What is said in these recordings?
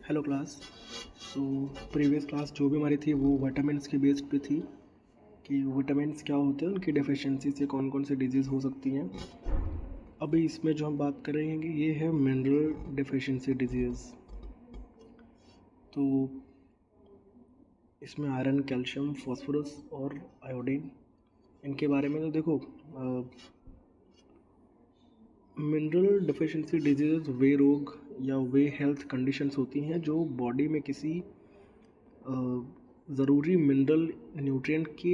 Hello class. So previous class जो भी हमारी थी वो विटामिन्स के बेस्ड पे थी कि विटामिन्स क्या होते हैं, उनकी डेफिशिएंसी से कौन कौन सी डिजीज़ हो सकती हैं। अभी इसमें जो हम बात करेंगे ये है मिनरल डेफिशिएंसी डिजीज़। तो इसमें आयरन, कैल्शियम, फॉस्फोरस और आयोडीन, इनके बारे में तो देखो, मिनरल डेफिशिएंसी डिजीज़ वे रोग या वे हेल्थ कंडीशंस होती हैं जो बॉडी में किसी ज़रूरी मिनरल न्यूट्रिएंट की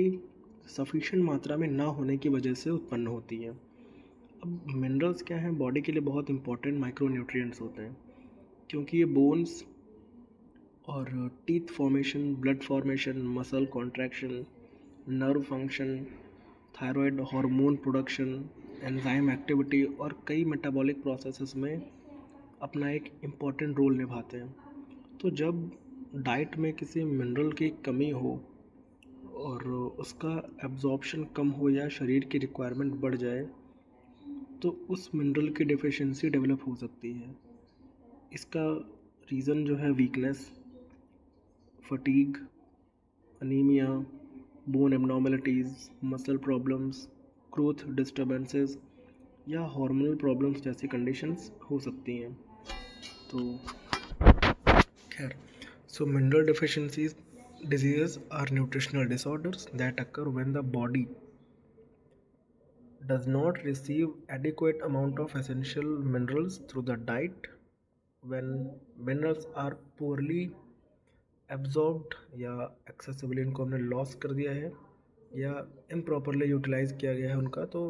सफिशिएंट मात्रा में ना होने की वजह से उत्पन्न होती हैं। अब मिनरल्स क्या हैं, बॉडी के लिए बहुत इंपॉर्टेंट माइक्रो न्यूट्रिएंट्स होते हैं, क्योंकि ये बोन्स और teeth formation, blood formation, muscle contraction, nerve function, thyroid hormone production, enzyme activity और कई मेटाबॉलिक प्रोसेसेस में अपना एक इम्पॉर्टेंट रोल निभाते हैं। तो जब डाइट में किसी मिनरल की कमी हो और उसका एब्जॉर्प्शन कम हो या शरीर की रिक्वायरमेंट बढ़ जाए तो उस मिनरल की डेफिशिएंसी डेवलप हो सकती है। इसका रीज़न जो है weakness, fatigue, anaemia, bone abnormalities, muscle problems, growth disturbances या हार्मोनल प्रॉब्लम्स जैसी कंडीशंस हो सकती हैं। तो खैर, so mineral deficiencies diseases are nutritional disorders that occur when the body does not receive adequate amount of essential minerals through the diet. When minerals are poorly absorbed या accessibly इनको हमने loss कर दिया है या improperly यूटिलाइज किया गया है उनका, तो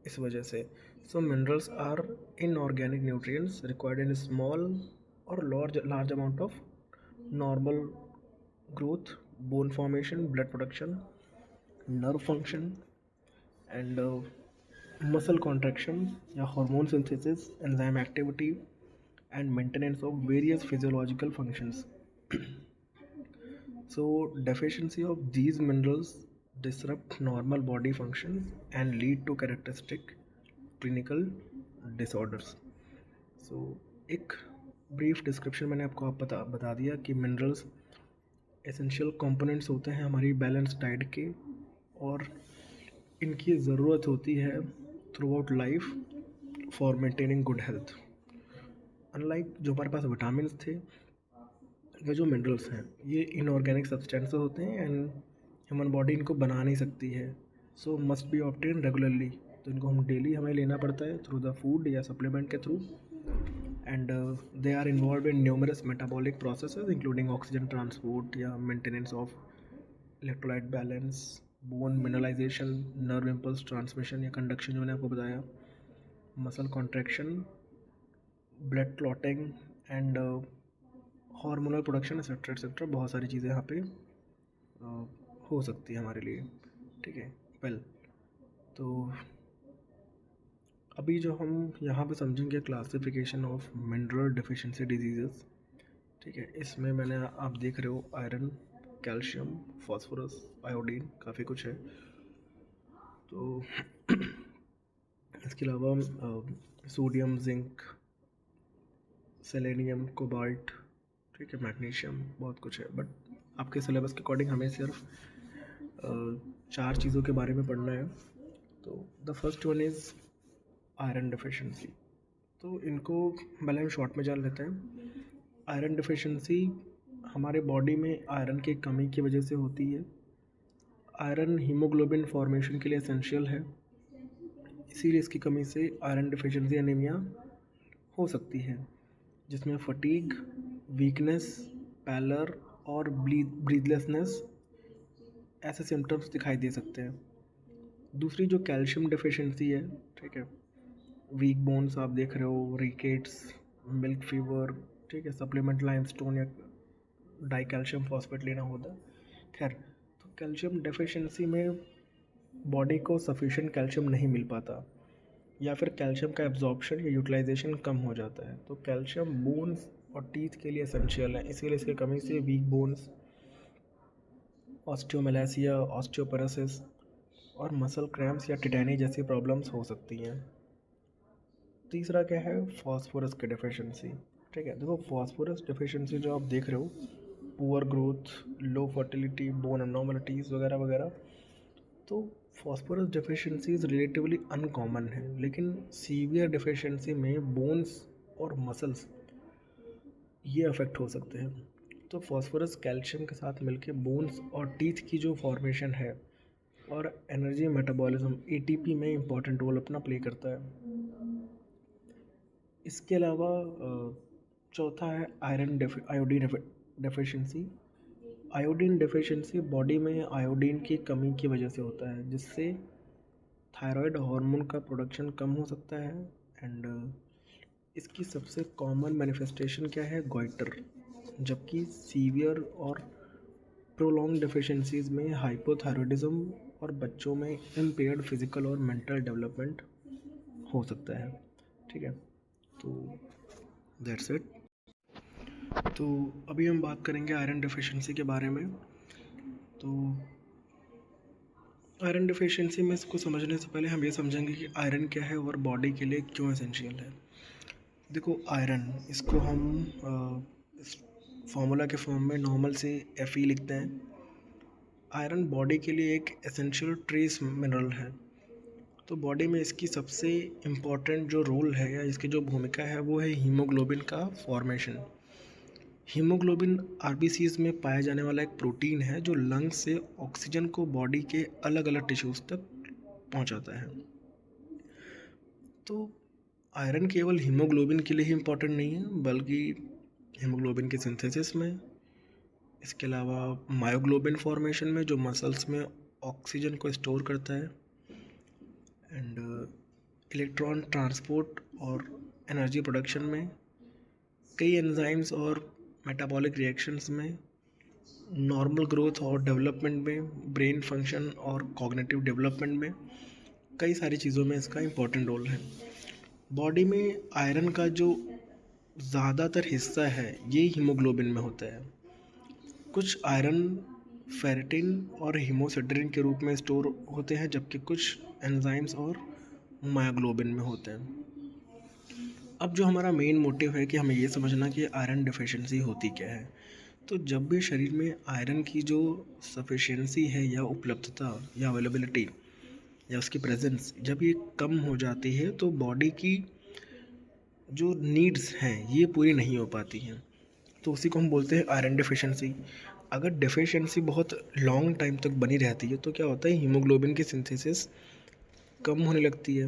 इस वजह से so minerals are inorganic nutrients required in small or large amount of normal growth, bone formation, blood production, nerve function, and muscle contraction या hormone synthesis, enzyme activity, and maintenance of various physiological functions. So deficiency of these minerals disrupt normal body functions and lead to characteristic clinical disorders. So एक brief description मैंने आपको बता दिया कि minerals essential components होते हैं हमारी balance diet के, और इनकी ज़रूरत होती है through out life for maintaining good health. Unlike जो हमारे पास विटामिन थे, ये जो मिनरल्स हैं ये इनऑर्गेनिक सब्सटेंसेस होते हैं एंड ह्यूमन बॉडी इनको बना नहीं सकती है, सो मस्ट बी ऑब्टेन रेगुलरली। तो इनको हम डेली हमें लेना पड़ता है थ्रू द फूड या सप्लीमेंट के through, and they are involved in numerous metabolic processes including oxygen transport या maintenance of electrolyte balance, bone mineralization, nerve impulse transmission या conduction जो मैंने आपको बताया, muscle contraction, blood clotting and hormonal production etcetera etcetera. बहुत सारी चीज़ें यहाँ पे हो सकती है हमारे लिए, ठीक है। वेल, तो अभी जो हम यहाँ पे समझेंगे classification of mineral deficiency diseases, ठीक है। इसमें मैंने, आप देख रहे हो, आयरन, कैल्शियम, फॉस्फोरस, आयोडीन, काफ़ी कुछ है। तो इसके अलावा सोडियम, जिंक, सेलेनियम, कोबाल्ट, ठीक है, मैग्नीशियम, बहुत कुछ है। बट आपके सिलेबस के अकॉर्डिंग हमें सिर्फ 4 चीज़ों के बारे में पढ़ना है। तो the first one is iron deficiency. तो इनको पहले हम शॉर्ट में जान लेते हैं। आयरन डेफिशिएंसी हमारे बॉडी में आयरन की कमी की वजह से होती है। आयरन हीमोग्लोबिन फॉर्मेशन के लिए एसेंशियल है, इसीलिए इसकी कमी से आयरन डेफिशिएंसी एनीमिया हो सकती है, जिसमें फटीग, वीकनेस, पैलर और ब्रीथलेसनेस ऐसे सिम्टम्स दिखाई दे सकते हैं। दूसरी जो कैल्शियम डेफिशिएंसी है, ठीक है, वीक बोन्स आप देख रहे हो, रिकेट्स, मिल्क फीवर, ठीक है, सप्लीमेंट लाइमस्टोन या डाई कैल्शियम फॉस्फेट लेना होता है। खैर, तो कैल्शियम डेफिशिएंसी में बॉडी को सफिशिएंट कैल्शियम नहीं मिल पाता या फिर कैल्शियम का एब्जॉर्प्शन या यूटिलाइजेशन कम हो जाता है। तो कैल्शियम बोन्स और टीथ के लिए एसेंशियल है, इसीलिए इसकी कमी से वीक बोन्स, ऑस्टियोमेलासिया, ऑस्टियोपोरोसिस और मसल क्रैम्प्स या टिटैनी जैसी प्रॉब्लम्स हो सकती हैं। तीसरा क्या है, फॉस्फोरस की डेफिशिएंसी। ठीक है, देखो फॉस्फोरस डिफिशिएंसी जो आप देख रहे हो, पुअर ग्रोथ, लो फर्टिलिटी, बोन एबनॉर्मलिटीज़ वगैरह वगैरह, तो फॉस्फोरस डिफिशिएंसीज रिलेटिवली अनकॉमन है, लेकिन सीवियर डिफिशिएंसी में बोन्स और मसल्स ये अफेक्ट हो सकते हैं। तो फॉस्फोरस कैल्शियम के साथ मिलके बोन्स और टीथ की जो फॉर्मेशन है और एनर्जी मेटाबॉलिज्म एटीपी में इम्पॉर्टेंट रोल अपना प्ले करता है। इसके अलावा चौथा है iodine deficiency. Iodine deficiency body में आयोडीन की कमी की वजह से होता है, जिससे थायराइड हार्मोन का प्रोडक्शन कम हो सकता है। एंड इसकी सबसे कॉमन मैनिफेस्टेशन क्या है, गोइटर। जबकि सीवियर और प्रोलॉन्ग डेफिशिएंसीज में हाइपोथायरॉयडिज्म और बच्चों में इम्पेयर्ड फिजिकल और मेंटल डेवलपमेंट हो सकता है। ठीक है, तो दैट्स इट। तो अभी हम बात करेंगे आयरन डेफिशिएंसी के बारे में। तो आयरन डेफिशिएंसी में इसको समझने से पहले हम ये समझेंगे कि आयरन क्या है और बॉडी के लिए क्यों एसेंशियल है। देखो आयरन, इसको हम इस फार्मूला के फॉर्म में नॉर्मल से Fe लिखते हैं। आयरन बॉडी के लिए एक एसेंशियल ट्रेस मिनरल है। तो बॉडी में इसकी सबसे इम्पॉर्टेंट जो रोल है या इसकी जो भूमिका है वो है हीमोग्लोबिन का फॉर्मेशन। हीमोग्लोबिन आरबीसीज में पाया जाने वाला एक प्रोटीन है जो लंग्स से ऑक्सीजन को बॉडी के अलग अलग टिश्यूज तक पहुंचाता है। तो आयरन केवल हीमोग्लोबिन के लिए ही इम्पॉर्टेंट नहीं है, बल्कि हीमोग्लोबिन के सिंथेसिस में, इसके अलावा मायोग्लोबिन फॉर्मेशन में जो मसल्स में ऑक्सीजन को स्टोर करता है, एंड इलेक्ट्रॉन ट्रांसपोर्ट और एनर्जी प्रोडक्शन में, कई एंजाइम्स और मेटाबॉलिक रिएक्शंस में, नॉर्मल ग्रोथ और डेवलपमेंट में, ब्रेन फंक्शन और कॉग्निटिव डेवलपमेंट में, कई सारी चीज़ों में इसका इम्पोर्टेंट रोल है। बॉडी में आयरन का जो ज़्यादातर हिस्सा है ये हीमोग्लोबिन में होता है। कुछ आयरन फेरेटिन और हीमोसिट्रीन के रूप में स्टोर होते हैं, जबकि कुछ एंजाइम्स और मायोग्लोबिन में होते हैं। अब जो हमारा मेन मोटिव है कि हमें ये समझना कि आयरन डिफिशिएंसी होती क्या है। तो जब भी शरीर में आयरन की जो सफिशिएंसी है या उपलब्धता या अवेलेबिलिटी या उसकी प्रेजेंस जब ये कम हो जाती है, तो बॉडी की जो नीड्स हैं ये पूरी नहीं हो पाती हैं। तो उसी को हम बोलते हैं आयरन डिफिशिएंसी। अगर डिफिशिएंसी बहुत लॉन्ग टाइम तक बनी रहती है तो क्या होता है, हीमोग्लोबिन की सिंथेसिस कम होने लगती है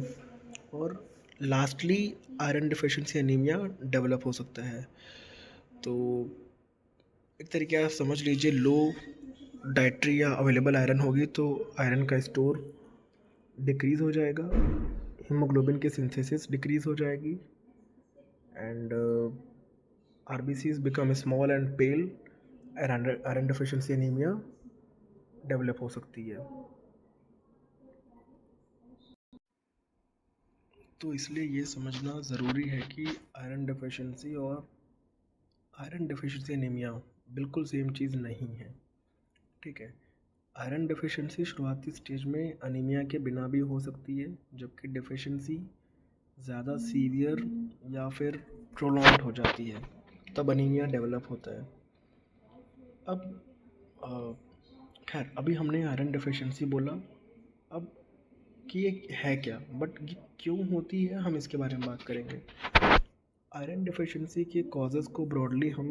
और lastly iron deficiency anaemia develop हो सकता है। तो एक तरीके आप समझ लीजिए, लो डाइट्री या अवेलेबल आयरन होगी तो आयरन का स्टोर डिक्रीज़ हो जाएगा, हीमोग्लोबिन की सिंथेसिस डिक्रीज़ हो जाएगी, and RBCs become small and pale, iron deficiency anaemia develop हो सकती है। तो इसलिए ये समझना ज़रूरी है कि आयरन डिफिशिएंसी और आयरन डिफिशिएंसी एनीमिया बिल्कुल सेम चीज़ नहीं है। ठीक है, आयरन डिफिशिएंसी शुरुआती स्टेज में अनीमिया के बिना भी हो सकती है, जबकि डिफिशिएंसी ज़्यादा सीवियर या फिर प्रोलॉन्ग्ड हो जाती है, तब अनीमिया डेवलप होता है। अब खैर अभी हमने आयरन डिफिशिएंसी बोला, अब कि ये है क्या, बट ये क्यों होती है हम इसके बारे में बात करेंगे। आयरन डिफिशिएंसी के कॉजेज़ को ब्रॉडली हम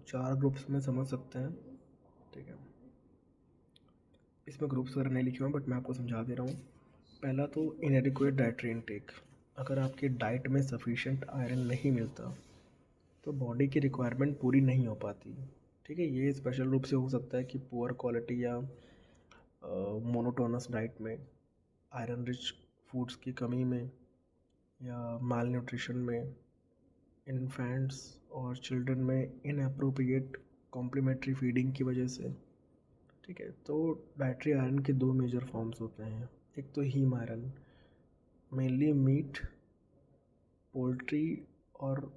4 ग्रुप्स में समझ सकते हैं। ठीक है, इसमें ग्रुप्स वगैरह नहीं लिखे हुए हैं, बट मैं आपको समझा दे रहा हूँ। पहला तो इनएडिक्वेट डाइटरी इनटेक। अगर आपकी डाइट में सफिशिएंट आयरन नहीं मिलता तो बॉडी की रिक्वायरमेंट पूरी नहीं हो पाती। ठीक है, ये स्पेशल रूप से हो सकता है कि पुअर क्वालिटी या मोनोटोनस डाइट में, आयरन रिच फूड्स की कमी में, या माल न्यूट्रिशन में, इन्फेंट्स और चिल्ड्रन में इनअप्रोप्रिएट कॉम्प्लीमेंट्री फीडिंग की वजह से। ठीक है, तो डाइटरी आयरन के 2 मेजर फॉर्म्स होते हैं। एक तो haem iron, mainly meat, poultry और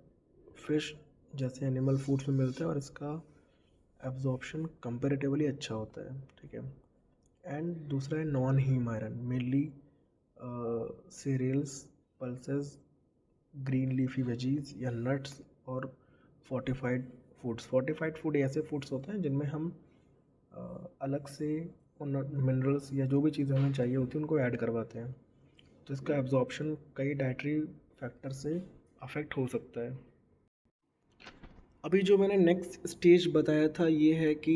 फिश जैसे एनिमल फूड्स में मिलता है और इसका एब्जॉर्प्शन कंपैरेटिवली अच्छा होता है। ठीक है, एंड दूसरा है non haem iron, mainly cereals, pulses, green leafy veggies या नट्स और फोर्टिफाइड फूड ऐसे फूड्स होते हैं जिनमें हम अलग से उन मिनरल्स या जो भी चीज़ें हमें चाहिए होती हैं उनको ऐड करवाते हैं, तो इसका एब्जॉर्प्शन कई डाइटरी फैक्टर से अफेक्ट हो सकता है। अभी जो मैंने नेक्स्ट स्टेज बताया था ये है कि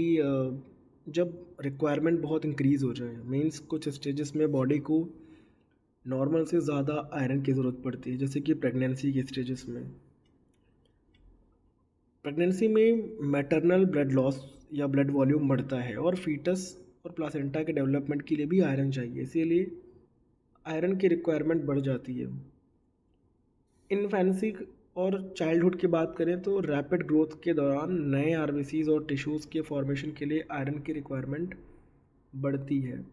जब रिक्वायरमेंट बहुत इंक्रीज़ हो जाए, मीन्स कुछ स्टेजेस में बॉडी को नॉर्मल से ज़्यादा आयरन की ज़रूरत पड़ती है, जैसे कि प्रेगनेंसी के स्टेजेस में। प्रेगनेंसी में मैटरनल ब्लड लॉस या ब्लड वॉल्यूम बढ़ता है और फीटस और प्लासेंटा के डेवलपमेंट के लिए भी आयरन चाहिए, इसीलिए आयरन की रिक्वायरमेंट बढ़ जाती है। इन्फेंसी और चाइल्डहुड की बात करें तो रैपिड ग्रोथ के दौरान नए आरबीसीज और टिश्यूज़ के फॉर्मेशन के लिए आयरन की रिक्वायरमेंट बढ़ती है।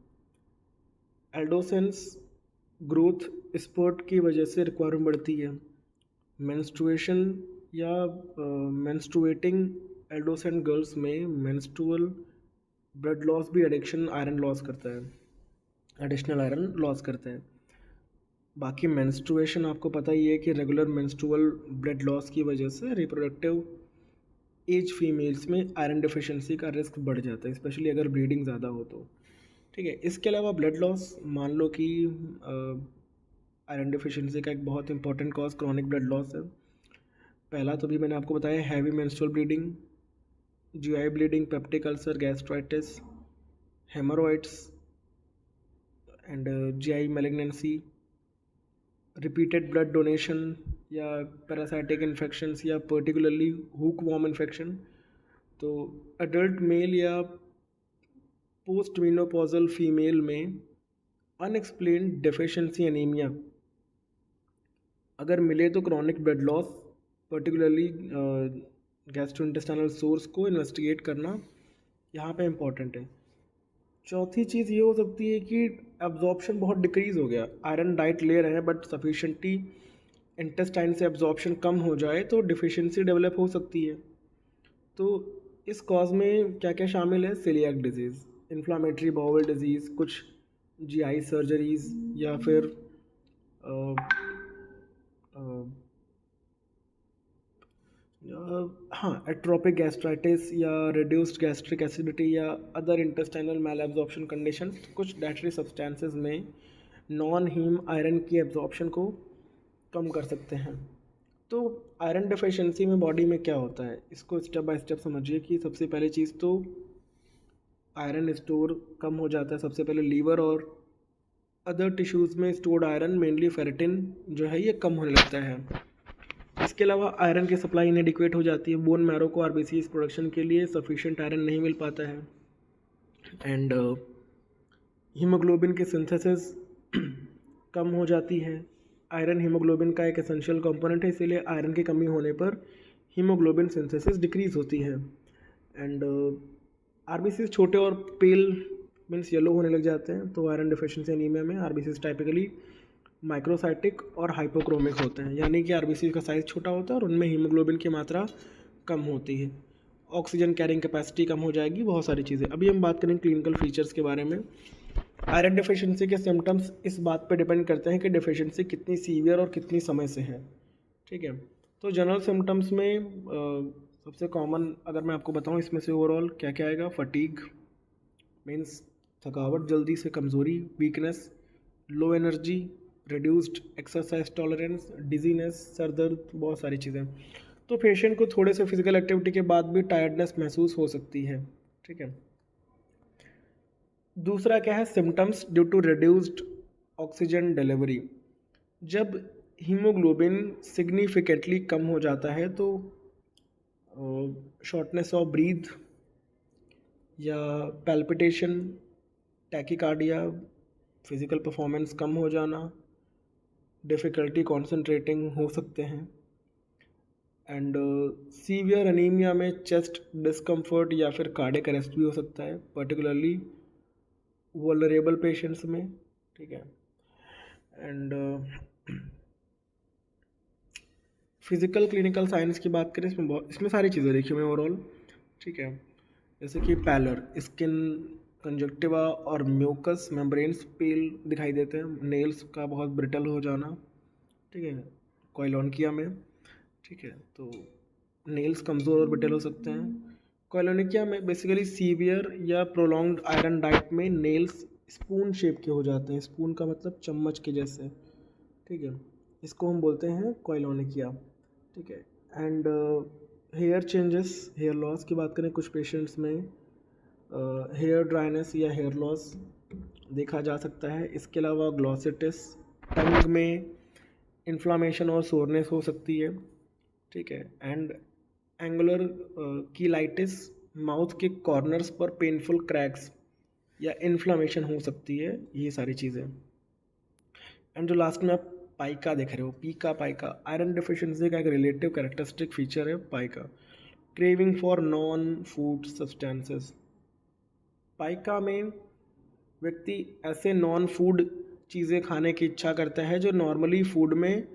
एडोसेंस ग्रोथ स्पोर्ट की वजह से रिक्वायरमेंट बढ़ती है। मेंस्ट्रुएशन या मेंस्ट्रुएटिंग एडोसेंट गर्ल्स में मेंस्ट्रुअल ब्लड लॉस भी एडिक्शन आयरन लॉस करता है, एडिशनल आयरन लॉस करता है। बाकी मेंस्ट्रुएशन आपको पता ही है कि रेगुलर मेंस्ट्रुअल ब्लड लॉस की वजह से रिप्रोडक्टिव एज फीमेल्स में आयरन डिफिशिएंसी का रिस्क बढ़ जाता है, स्पेशली अगर ब्लीडिंग ज़्यादा हो तो। ठीक है, इसके अलावा ब्लड लॉस, मान लो कि आयरन डिफिशिएंसी का एक बहुत important cause chronic blood loss है। पहला तो भी मैंने आपको बताया, heavy menstrual bleeding, GI bleeding, peptic ulcer, gastritis, hemorrhoids and GI malignancy, repeated blood donation या पैरासाइटिक इन्फेक्शंस या पर्टिकुलरली हुक वॉर्म इन्फेक्शन। तो अडल्ट मेल या पोस्ट मेनोपॉजल फीमेल में अनएक्सप्लेन्ड डेफिशिएंसी एनीमिया अगर मिले तो chronic blood loss, particularly gastrointestinal source को investigate करना यहाँ पे इम्पॉर्टेंट है। चौथी चीज़ ये हो सकती है कि एब्जॉर्प्शन बहुत डिक्रीज़ हो गया, आयरन डाइट ले रहे हैं बट सफिशेंटली इंटेस्टाइन से एब्जॉर्प्शन कम हो जाए तो डिफिशिएंसी डेवलप हो सकती है। तो इस कॉज में क्या क्या शामिल है, coeliac disease, inflammatory bowel disease, कुछ जीआई सर्जरीज या फिर हाँ एट्रोपिक गैस्ट्राइटिस या रिड्यूस्ड गैस्ट्रिक एसिडिटी या अदर इंटेस्टाइनल मैल एब्जॉर्प्शन कंडीशन कुछ डाइटरी सब्सटेंसेस में नॉन हीम आयरन की एब्जॉर्प्शन को कम कर सकते हैं। तो आयरन डिफिशिएंसी में बॉडी में क्या होता है, इसको स्टेप बाय स्टेप समझिए कि सबसे पहली चीज़ तो आयरन स्टोर कम हो जाता है। सबसे पहले लीवर और अदर टिश्यूज़ में स्टोर्ड आयरन, मेनली फेरेटिन जो है ये कम होने लगता है। इसके अलावा आयरन की सप्लाई इनएडिक्वेट हो जाती है, बोन मैरो को आरबीसीज प्रोडक्शन के लिए सफिशिएंट आयरन नहीं मिल पाता है एंड हीमोग्लोबिन की सिंथेसिस कम हो जाती है। आयरन हीमोग्लोबिन का एक एसेंशियल कंपोनेंट है, इसीलिए आयरन की कमी होने पर हीमोग्लोबिन सिंथेसिस डिक्रीज होती है एंड आरबीसीज छोटे और पेल मीन्स येलो होने लग जाते हैं। तो आयरन डिफिशिएंसी एनीमिया में आरबीसीज टाइपिकली माइक्रोसाइटिक और हाइपोक्रोमिक होते हैं, यानी कि आरबीसी का साइज़ छोटा होता है और उनमें हीमोग्लोबिन की मात्रा कम होती है, ऑक्सीजन कैरिंग कैपेसिटी कम हो जाएगी, बहुत सारी चीज़ें। अभी हम बात करें क्लिनिकल फीचर्स के बारे में। आयरन डिफिशिएंसी के सिम्टम्स इस बात पर डिपेंड करते हैं कि डिफिशिएंसी कितनी सीवियर और कितनी समय से है। ठीक है, तो जनरल सिम्टम्स में सबसे कॉमन अगर मैं आपको बताऊं इसमें से ओवरऑल क्या क्या आएगा, फटीग मीन्स थकावट, जल्दी से कमज़ोरी, weakness, low energy, reduced exercise tolerance, dizziness, sir दर्द, बहुत सारी चीज़ें। तो पेशेंट को थोड़े से फिजिकल एक्टिविटी के बाद भी टायर्डनेस महसूस हो सकती है। ठीक है, दूसरा क्या है, symptoms due to reduced oxygen delivery. जब हीमोग्लोबिन सिग्निफिकेंटली कम हो जाता है तो शॉर्टनेस ऑफ ब्रीथ या पैल्पिटेशन, टैकीकार्डिया, फिजिकल परफॉर्मेंस कम हो जाना, डिफ़िकल्टी कॉन्सेंट्रेटिंग हो सकते हैं एंड सीवियर एनीमिया में चेस्ट डिस्कम्फर्ट या फिर कार्डियक अरेस्ट भी हो सकता है, पर्टिकुलरली वल्नरेबल पेशेंट्स में। ठीक है, एंड फिज़िकल क्लिनिकल साइंस की बात करें इसमें सारी चीज़ें देखी मैं ओवरऑल। ठीक है, जैसे कि पैलर, स्किन कंजक्टिवा और म्यूकस मेम्ब्रेन्स पेल दिखाई देते हैं, नेल्स का बहुत ब्रिटल हो जाना। ठीक है, कोइलोनकिया में। ठीक है, तो नेल्स कमज़ोर और ब्रिटल हो सकते हैं। कोलोनिकिया में बेसिकली सीवियर या प्रोलॉन्ग्ड आयरन डाइट में नेल्स स्पून शेप के हो जाते हैं, स्पून का मतलब चम्मच के जैसे, ठीक है, इसको हम बोलते हैं कोलोनिकिया, ठीक है। And hair changes, hair loss की बात करें, कुछ पेशेंट्स में हेयर ड्राइनेस या हेयर लॉस देखा जा सकता है। इसके अलावा ग्लॉसिटिस, टंग में इन्फ्लामेशन और सोरनेस हो सकती है, ठीक है। एंड एंगुलर कीलाइटिस, माउथ के कॉर्नर्स पर पेनफुल क्रैक्स या इन्फ्लामेशन हो सकती है, ये सारी चीज़ें। एंड जो लास्ट में आप पाइका देख रहे हो, पीका पाइका, आयरन डिफिशिएंसी का एक रिलेटिव कैरेक्टरिस्टिक फीचर है pica, craving for non food substances. Pica में व्यक्ति ऐसे नॉन फूड चीज़ें खाने की इच्छा करता है जो नॉर्मली फूड में,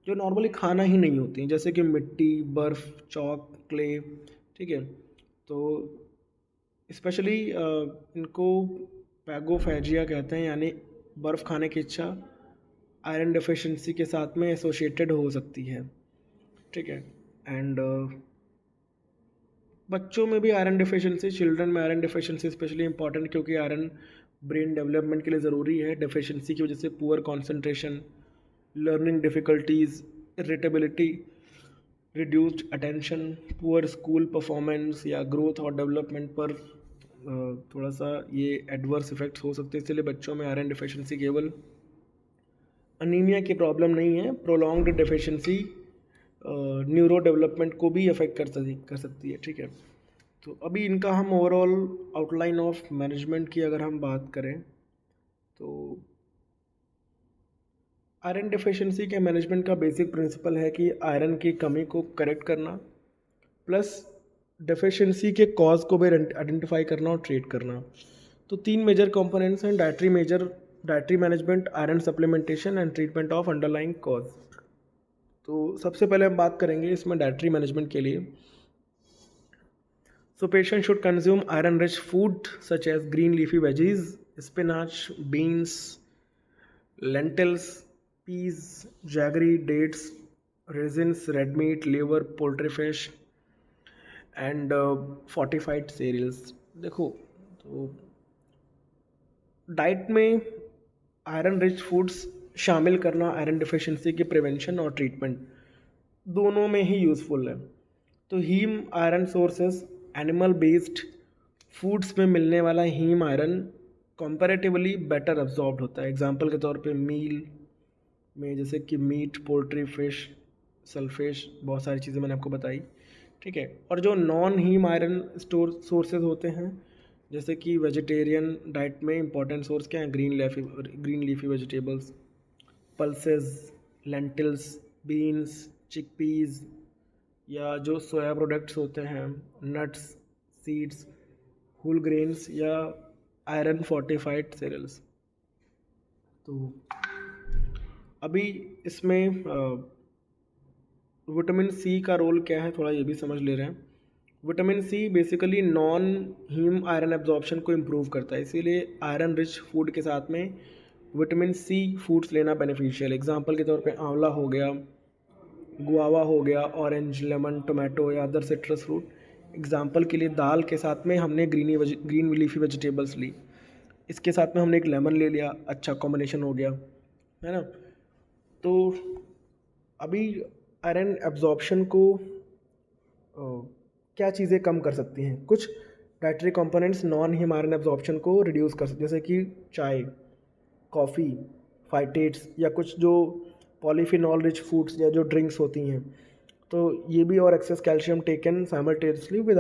जो नॉर्मली खाना ही नहीं होती हैं, जैसे कि मिट्टी, बर्फ़, चॉक, क्ले, ठीक है। तो स्पेशली इनको पैगोफेजिया कहते हैं, यानी बर्फ़ खाने की इच्छा आयरन डिफिशिएंसी के साथ में एसोसिएटेड हो सकती है, ठीक है। एंड बच्चों में भी आयरन डिफिशिएंसी, चिल्ड्रन में आयरन डिफिशिएंसी स्पेशली इंपॉर्टेंट, क्योंकि आयरन ब्रेन डेवलपमेंट के लिए ज़रूरी है। डिफिशिएंसी की वजह से poor concentration, learning difficulties, irritability, reduced attention, poor school performance या ग्रोथ और डेवलपमेंट पर थोड़ा सा ये एडवर्स इफेक्ट्स हो सकते हैं। इसलिए बच्चों में आयरन डिफिशिएंसी केवल अनीमिया की प्रॉब्लम नहीं है, प्रोलॉन्ग्ड डिफिशिएंसी न्यूरो डेवलपमेंट को भी अफेक्ट कर सकती है, ठीक है। तो अभी इनका हम ओवरऑल आउटलाइन ऑफ मैनेजमेंट की अगर हम बात करें तो आयरन डिफिशिएंसी के मैनेजमेंट का बेसिक प्रिंसिपल है कि आयरन की कमी को करेक्ट करना, प्लस डिफिशिएंसी के कॉज को भी आइडेंटिफाई करना और ट्रीट करना। तो 3 मेजर कंपोनेंट्स हैं, dietary management, iron supplementation and treatment of underlying cause. तो सबसे पहले हम बात करेंगे इसमें डाइटरी मैनेजमेंट के लिए। So patient should consume iron-rich food such as green leafy veggies, spinach, beans, lentils, peas, jaggery, dates, raisins, red meat, liver, poultry, fish, and fortified cereals. देखो, तो डाइट में आयरन रिच फूड्स शामिल करना iron deficiency की prevention और treatment दोनों में ही यूज़फुल है। तो haem iron sources, animal based foods में मिलने वाला haem iron comparatively better absorbed होता है। एग्जांपल के तौर पे मील में जैसे कि मीट, पोल्ट्री, फिश, सल्फिश, बहुत सारी चीज़ें मैंने आपको बताई, ठीक है। और जो नॉन हीम आयरन सोर्सेज होते हैं, जैसे कि वेजिटेरियन डाइट में इंपॉर्टेंट सोर्स क्या है, green leafy vegetables, pulses, lentils, beans, chickpeas, या जो सोया प्रोडक्ट्स होते हैं, नट्स, सीड्स, होल ग्रेन्स या आयरन फोर्टिफाइड सीरियल्स। तो अभी इसमें विटामिन सी का रोल क्या है, थोड़ा ये भी समझ ले रहे हैं। Vitamin C basically non haem iron absorption को इम्प्रूव करता है, इसीलिए आयरन रिच फूड के साथ में विटामिन सी फूड्स लेना बेनिफिशियल। एग्जांपल के तौर पे आंवला हो गया, गुआवा हो गया, ऑरेंज, लेमन, टोमेटो या अदर सिट्रस फ्रूट। एग्जांपल के लिए दाल के साथ में हमने ग्रीन लीफी वेजिटेबल्स ली, इसके साथ में हमने एक लेमन ले लिया, अच्छा कॉम्बिनेशन हो गया, है ना। तो अभी आयरन एब्जॉर्प्शन को क्या चीज़ें कम कर सकती हैं, कुछ dietary components non haem iron absorption को रिड्यूस कर सकते हैं, जैसे कि चाय, कॉफ़ी, फाइटेट्स या कुछ जो पॉलीफिनॉल रिच फूड्स या जो ड्रिंक्स होती हैं। तो ये भी, और excess calcium taken simultaneously with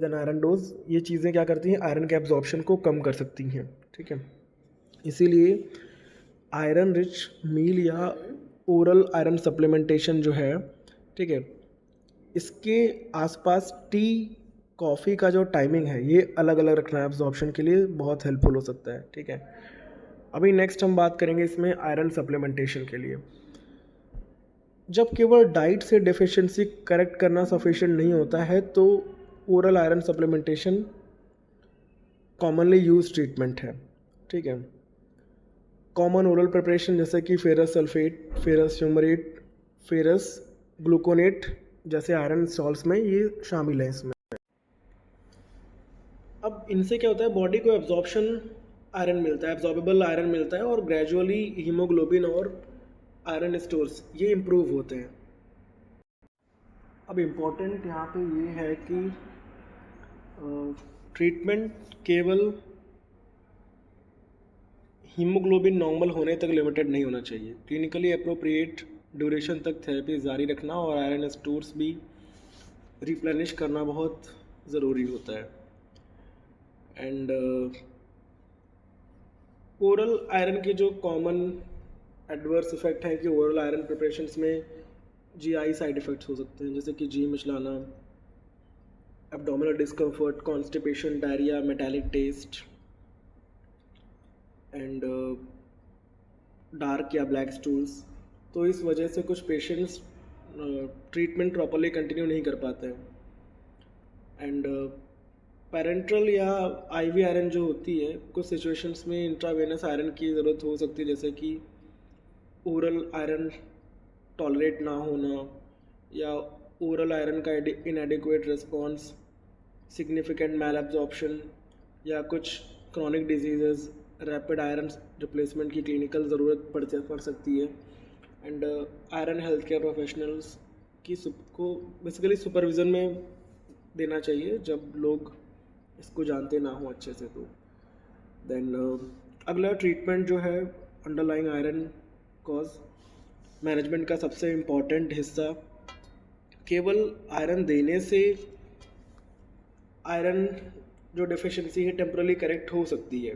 an iron dose, ये चीज़ें क्या करती हैं, आयरन के एब्जॉर्प्शन को कम कर सकती हैं, ठीक है। इसीलिए आयरन रिच मील या ओरल आयरन सप्लीमेंटेशन जो है, ठीक है, इसके आसपास टी, कॉफ़ी का जो टाइमिंग है ये अलग अलग रखना है, एब्जॉर्प्शन के लिए बहुत हेल्पफुल हो सकता है, ठीक है। अभी नेक्स्ट हम बात करेंगे इसमें आयरन सप्लीमेंटेशन के लिए। जब केवल डाइट से डेफिशिएंसी करेक्ट करना सफिशिएंट नहीं होता है तो oral iron supplementation commonly use treatment है, ठीक है। कॉमन ओरल प्रिपरेशन जैसे कि ferrous sulphate, ferrous fumarate, ferrous gluconate जैसे आयरन सॉल्ट्स में ये शामिल है इसमें। अब इनसे क्या होता है, बॉडी को एब्जॉर्प्शन आयरन मिलता है, एब्जॉर्बेबल आयरन मिलता है, और ग्रेजुअली हीमोग्लोबिन और आयरन स्टोर्स ये इम्प्रूव होते हैं। अब इम्पोर्टेंट यहाँ पे ये है कि ट्रीटमेंट केवल हीमोग्लोबिन नॉर्मल होने तक लिमिटेड नहीं होना चाहिए। क्लिनिकली अप्रोप्रिएट ड्यूरेशन तक थेरेपी जारी रखना और आयरन स्टोर्स भी रिप्लेनिश करना बहुत ज़रूरी होता है। एंड ओरल आयरन के जो कॉमन एडवर्स इफेक्ट हैं कि ओरल आयरन प्रिपरेशंस में जीआई साइड इफ़ेक्ट्स हो सकते हैं, जैसे कि जी मिचलाना, abdominal discomfort, constipation, diarrhoea, metallic taste and dark या ब्लैक स्टूल्स। तो इस वजह से कुछ पेशेंट्स ट्रीटमेंट प्रॉपरली कंटिन्यू नहीं कर पाते हैं। एंड पैरेंट्रल या आईवी आयरन जो होती है, कुछ सिचुएशंस में इंट्रावेनस आयरन की ज़रूरत हो सकती है, जैसे कि ओरल आयरन टॉलरेट ना होना या ओरल आयरन का इनएडिक्वेट रिस्पॉन्स, सिग्निफिकेंट मैल एब्जॉर्प्शन या कुछ chronic disease, rapid iron replacement की क्लिनिकल ज़रूरत पड़ सकती है। And iron health care professionals की को बेसिकली सुपरविज़न में देना चाहिए जब लोग इसको जानते ना हो अच्छे से। तो देन अगला ट्रीटमेंट जो है अंडरलाइंग आयरन कॉज मैनेजमेंट का सबसे इम्पॉर्टेंट हिस्सा। केवल आयरन देने से आयरन जो डिफिशिएंसी है टेम्परली करेक्ट हो सकती है,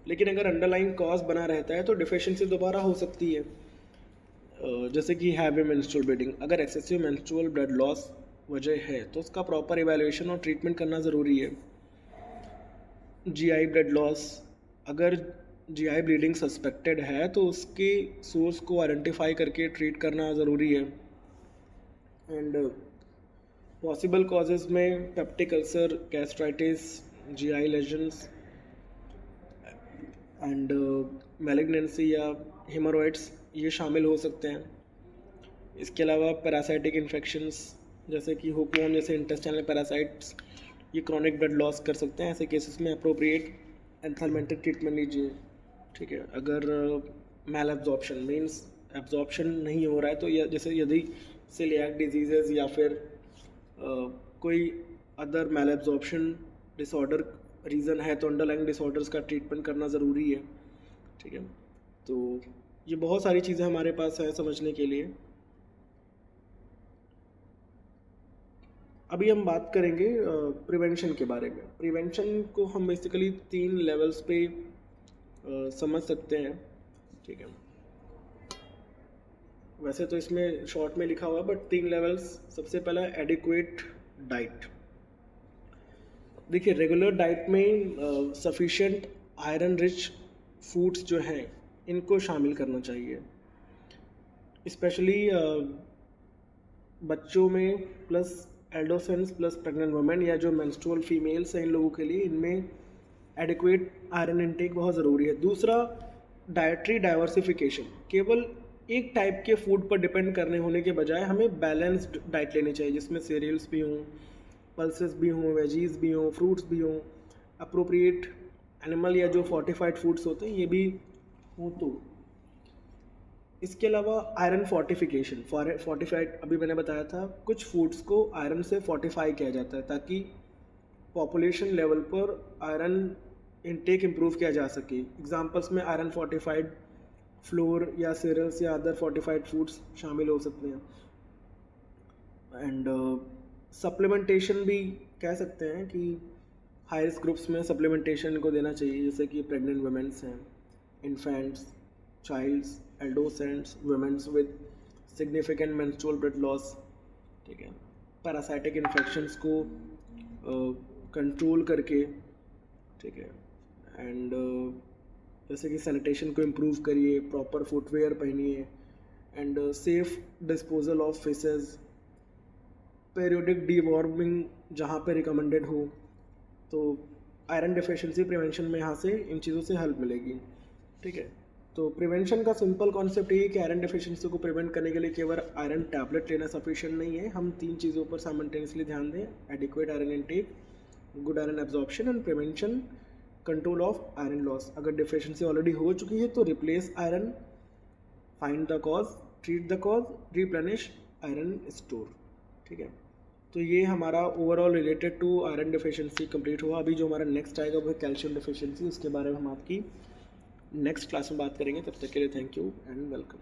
लेकिन अगर अंडरलाइंग कॉज बना रहता है तो डिफिशिएंसी दोबारा हो सकती है। जैसे कि हैवी मेंस्ट्रुअल ब्लीडिंग, अगर एक्सेसिव मेंस्ट्रुअल ब्लड लॉस वजह है तो उसका प्रॉपर इवैल्यूएशन और ट्रीटमेंट करना ज़रूरी है। जीआई ब्लड लॉस, अगर जीआई ब्लीडिंग सस्पेक्टेड है तो उसके सोर्स को आइडेंटिफाई करके ट्रीट करना ज़रूरी है। एंड पॉसिबल कॉजेज़ में peptic ulcer, gastritis, GI lesions and malignancy या हेमोरॉइड्स ये शामिल हो सकते हैं। इसके अलावा पैरासाइटिक इन्फेक्शंस जैसे कि हुकवर्म जैसे इंटेस्टाइनल पैरासाइट्स ये क्रॉनिक ब्लड लॉस कर सकते हैं। ऐसे केसेस में अप्रोप्रिएट एंथालमेंटिक ट्रीटमेंट लीजिए। ठीक है, अगर मैल एब्जॉर्प्शन मीन्स एब्जॉर्प्शन नहीं हो रहा है तो जैसे यदि सेलियाक डिजीजेज या फिर कोई अदर मैल एब्जॉर्प्शन डिसऑर्डर रीज़न है तो अंडरलाइंग डिसऑर्डर्स का ट्रीटमेंट करना ज़रूरी है। ठीक है, तो ये बहुत सारी चीज़ें हमारे पास हैं समझने के लिए। अभी हम बात करेंगे प्रिवेंशन के बारे में। प्रिवेंशन को हम बेसिकली 3 लेवल्स पे समझ सकते हैं। ठीक है, वैसे तो इसमें शॉर्ट में लिखा हुआ है बट 3 लेवल्स। सबसे पहला एडिक्वेट डाइट। देखिए, रेगुलर डाइट में सफिशिएंट आयरन रिच फूड्स जो हैं इनको शामिल करना चाहिए, स्पेशली बच्चों में प्लस एडोसेंस प्लस प्रेग्नेंट वुमेन या जो मेंस्ट्रुअल फीमेल्स हैं इन लोगों के लिए इनमें एडिक्वेट आयरन इनटेक बहुत ज़रूरी है। दूसरा, डाइटरी डाइवर्सिफिकेशन। केवल एक टाइप के फूड पर डिपेंड करने होने के बजाय हमें बैलेंस्ड डाइट लेनी चाहिए, जिसमें सीरियल्स भी हों, पल्सेस भी हों, वेजीज भी हों, फ्रूट्स भी हों, अप्रोप्रिएट एनिमल या जो फोर्टिफाइड फूड्स होते हैं ये भी हों। तो इसके अलावा आयरन फोर्टिफिकेशन, फोर्टिफाइड अभी मैंने बताया था, कुछ फूड्स को आयरन से फोर्टिफाई किया जाता है ताकि पॉपुलेशन लेवल पर आयरन इनटेक इम्प्रूव किया जा सके। एग्जांपल्स में आयरन फोर्टिफाइड फ्लोर या सीरियल्स या अदर फोर्टिफाइड फूड्स शामिल हो सकते हैं। एंड सप्लीमेंटेशन भी कह सकते हैं कि हाई रिस्क ग्रुप्स में सप्लीमेंटेशन को देना चाहिए, जैसे कि प्रेग्नेंट वुमेन्स हैं, infants, childs, adolescents, womens with significant menstrual blood loss. ठीक है, पैरासाइटिक इन्फेक्शंस को कंट्रोल करके। ठीक है, एंड जैसे कि सैनिटेशन को इम्प्रूव करिए, प्रॉपर फुटवेयर पहनिए and safe disposal of faces, periodic deworming जहाँ पे रिकमेंडेड हो। तो आयरन डिफिशिएंसी प्रिवेंशन में यहाँ से इन चीज़ों से हेल्प मिलेगी। ठीक है, तो प्रिवेंशन का सिंपल कॉन्सेप्ट ये है कि आयरन डेफिशिएंसी को प्रिवेंट करने के लिए केवल आयरन टैबलेट लेना सफिशिएंट नहीं है, हम 3 चीज़ों पर साइमल्टेनियसली ध्यान दें: adequate iron intake, good iron absorption and prevention control of iron loss. अगर डेफिशिएंसी ऑलरेडी हो चुकी है तो replace iron, find the cause, treat the cause, replenish iron store. ठीक है, तो ये हमारा overall related to iron deficiency complete हुआ। अभी जो हमारा नेक्स्ट आएगा वो है कैल्शियम डेफिशिएंसी, उसके बारे में हम आपकी नेक्स्ट क्लास में बात करेंगे। तब तक के लिए थैंक यू एंड वेलकम।